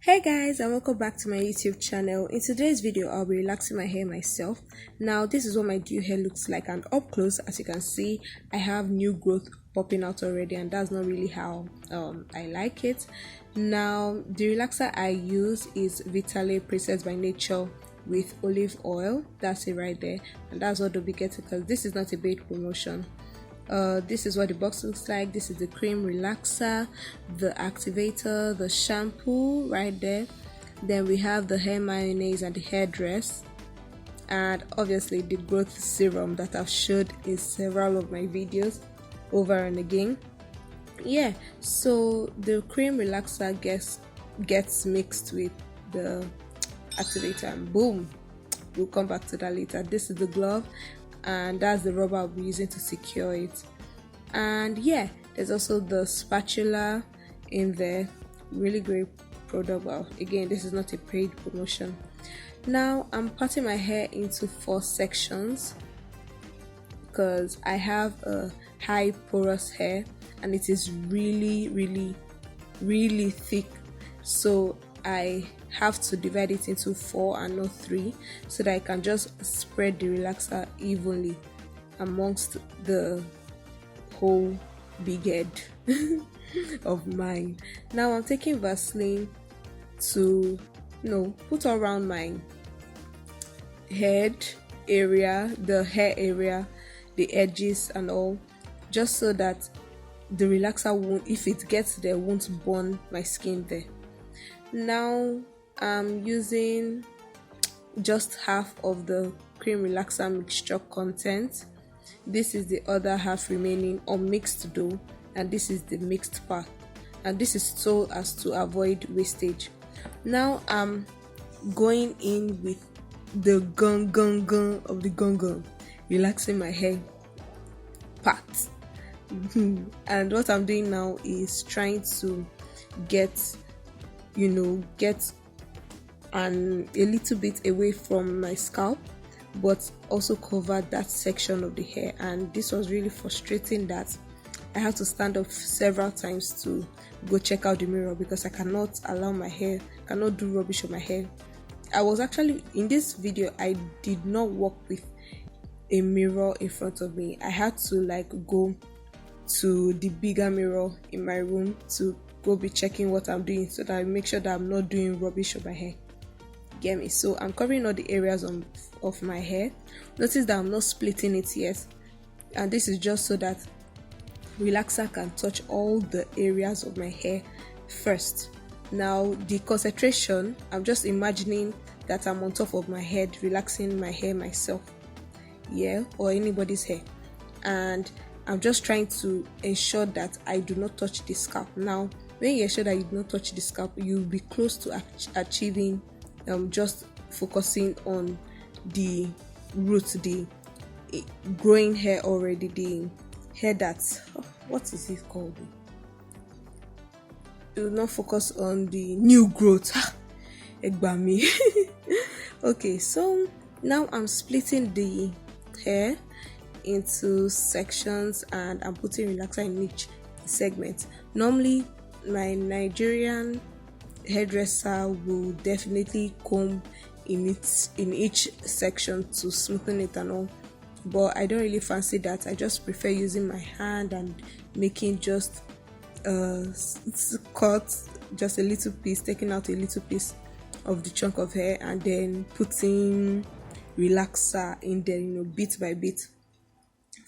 Hey guys, and welcome back to my YouTube channel. In today's video I'll be relaxing my hair myself. Now this is what my due hair looks like, and up close as you can see I have new growth popping out already, and that's not really how I like it. Now the relaxer I use is Vitale Princess by Nature with olive oil. That's it right there, and that's what they'll be getting because this is not a paid promotion. This is what the box looks like. This is the cream relaxer, the activator, the shampoo right there. Then we have the hair mayonnaise and the hair dress, and obviously the growth serum that I've showed in several of my videos over and again. Yeah, so the cream relaxer gets mixed with the activator, and boom, we'll come back to that later. This is the glove, and that's the rubber I'll be using to secure it. And yeah, there's also the spatula in there. Really great product. Well, again, this is not a paid promotion. Now I'm parting my hair into 4 sections because I have a high porous hair and it is really thick, so I have to divide it into 4 and not 3 so that I can just spread the relaxer evenly amongst the whole big head of mine. Now I'm taking Vaseline to put around my head area, the hair area, the edges and all, just so that the relaxer won't, if it gets there, won't burn my skin there. Now I'm using just half of the cream relaxer mixture content. This is the other half remaining unmixed dough, and this is the mixed part, and this is so as to avoid wastage. Now I'm going in with the gun of the gun, relaxing my hair part. And what I'm doing now is trying to get a little bit away from my scalp, but also cover that section of the hair. And this was really frustrating that I had to stand up several times to go check out the mirror because I cannot do rubbish on my hair. I was actually, in this video, I did not work with a mirror in front of me. I had to go to the bigger mirror in my room to go be checking what I'm doing so that I make sure that I'm not doing rubbish on my hair. Get me? So I'm covering all the areas of my hair. Notice that I'm not splitting it yet, and this is just so that relaxer can touch all the areas of my hair first. Now the concentration, I'm just imagining that I'm on top of my head relaxing my hair myself, or anybody's hair, and I'm just trying to ensure that I do not touch the scalp. Now when you ensure that you do not touch the scalp, you'll be close to achieving just focusing on the roots, the growing hair already, the hair that's what is it called? You will not focus on the new growth. Egbami. Okay, so now I'm splitting the hair into sections and I'm putting relaxer in each segment. Normally my Nigerian hairdresser will definitely comb in each section to smoothen it and all, but I don't really fancy that. I just prefer using my hand and making just cut just a little piece, taking out a little piece of the chunk of hair and then putting relaxer in there, bit by bit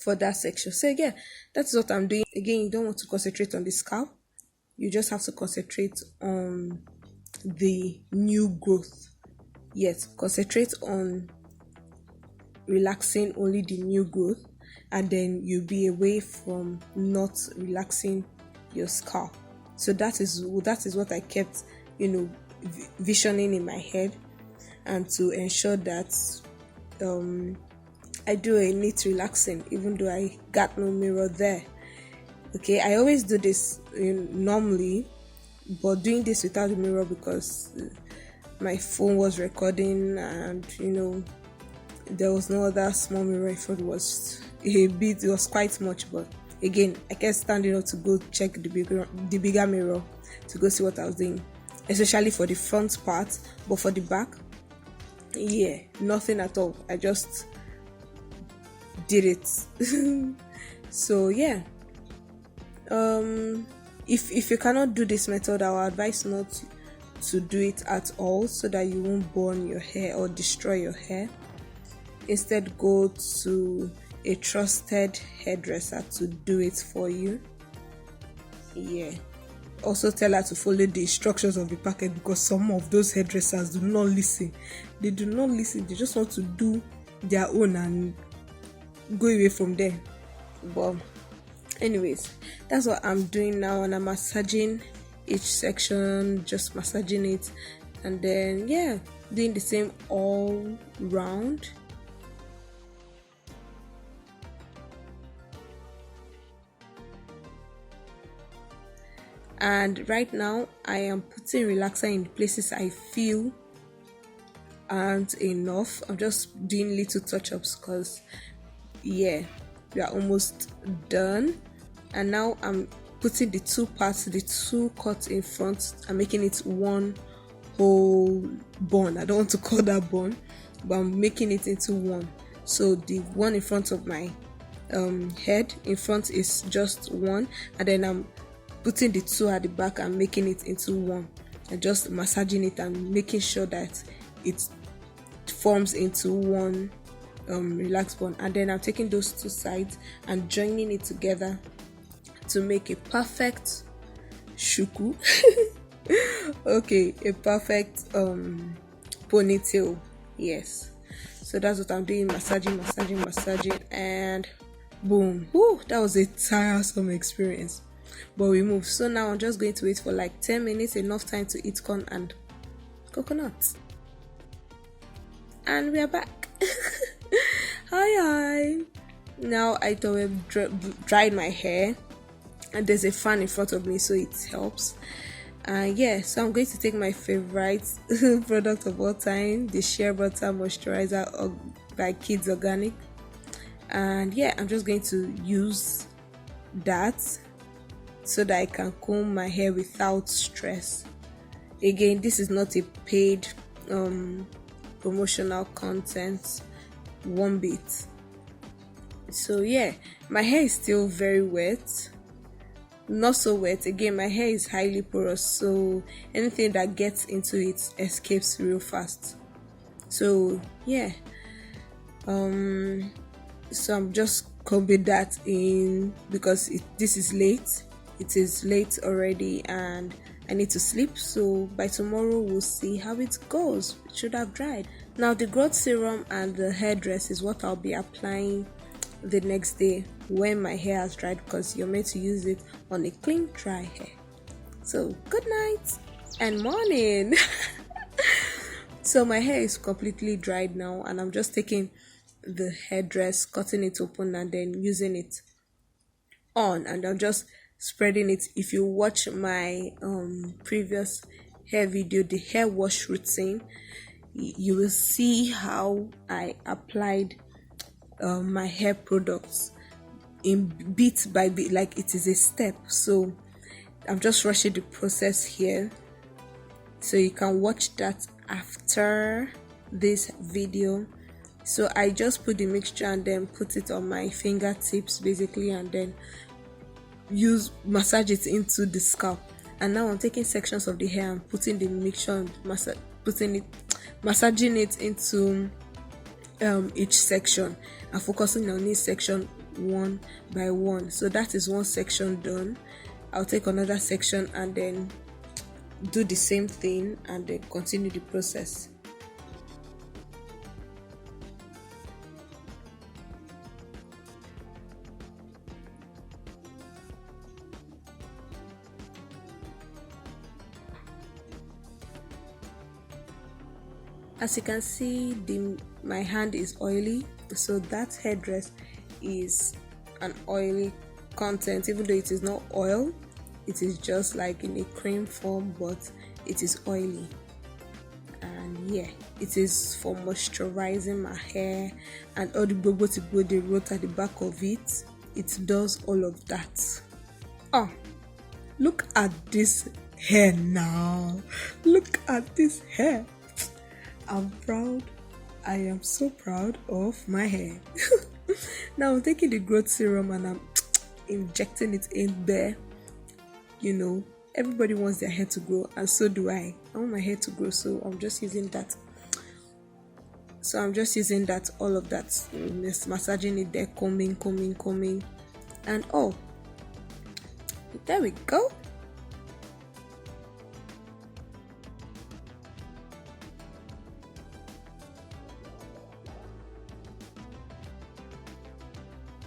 for that section. So again, that's what I'm doing. Again, you don't want to concentrate on the scalp, you just have to concentrate on the new growth. Yes, concentrate on relaxing only the new growth, and then you'll be away from not relaxing your scalp. So that is what I kept visioning in my head, and to ensure that I do a neat relaxing even though I got no mirror there. Okay, I always do this normally, but doing this without the mirror because my phone was recording, and there was no other small mirror. I thought it was quite much, but again I kept standing up to go check the bigger mirror to go see what I was doing. especially for the front part, but for the back, yeah, nothing at all. I just did it. So yeah, if you cannot do this method, I would advise not to do it at all, so that you won't burn your hair or destroy your hair. Instead, go to a trusted hairdresser to do it for you. Yeah, also tell her to follow the instructions of the packet, because some of those hairdressers do not listen. They do not listen. They just want to do their own and go away from there. But anyways, that's what I'm doing now, and I'm massaging each section, just massaging it, and then yeah, doing the same all round. And right now I am putting relaxer in the places I feel aren't enough. I'm just doing little touch-ups, because yeah, we are almost done. And now I'm putting the two parts, the two cuts in front, I'm making it one whole bun. I don't want to call that bun, but I'm making it into one. So the one in front of my head in front is just one, and then I'm putting the two at the back and making it into one, and just massaging it and making sure that it forms into one relaxed bun. And then I'm taking those two sides and joining it together to make a perfect shuku. Okay, a perfect ponytail. Yes, so that's what I'm doing, massaging, and boom. Whew, that was a tiresome experience, but we move. So now I'm just going to wait for like 10 minutes, enough time to eat corn and coconut. And we are back. Hi. Now I dried my hair, and there's a fan in front of me, so it helps. Yeah, so I'm going to take my favorite product of all time, the Shea Butter Moisturizer by Kids Organic. And yeah, I'm just going to use that so that I can comb my hair without stress. Again, this is not a paid promotional content one bit. So yeah, my hair is still very wet, not so wet. Again, my hair is highly porous, so anything that gets into it escapes real fast. So yeah, so I'm just combing that in, because this is late. It is late already, and I need to sleep. So by tomorrow we'll see how it goes. It should have dried. Now the growth serum and the hairdress is what I'll be applying the next day when my hair has dried, because you're meant to use it on a clean dry hair. So good night and morning. So my hair is completely dried now, and I'm just taking the hairdress, cutting it open, and then using it on, and I'm just spreading it. If you watch my previous hair video, the hair wash routine, you will see how I applied my hair products in bit by bit, like it is a step. So I'm just rushing the process here, so you can watch that after this video. So I just put the mixture and then put it on my fingertips basically, and then massage it into the scalp. And now I'm taking sections of the hair and putting the mixture and massaging it into each section, and focusing on each section one by one. So that is one section done. I'll take another section and then do the same thing, and then continue the process. As you can see, my hand is oily, so that hairdress is an oily content. Even though it is not oil, it is just like in a cream form, but it is oily. And yeah, it is for moisturizing my hair, and all the bobo they wrote at the back of it, it does all of that. Oh, look at this hair now. Look at this hair. I'm proud. I am so proud of my hair. Now I'm taking the growth serum and I'm injecting it in there. You know, everybody wants their hair to grow, and so do I. I want my hair to grow, so I'm just using that. All of that, just massaging it there, combing, and oh, there we go.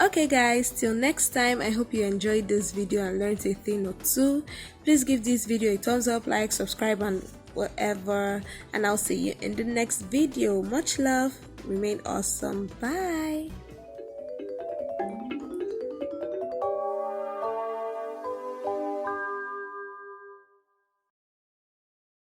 Okay guys, till next time, I hope you enjoyed this video and learned a thing or two. Please give this video a thumbs up, like, subscribe, and whatever, and I'll see you in the next video. Much love, remain awesome, bye.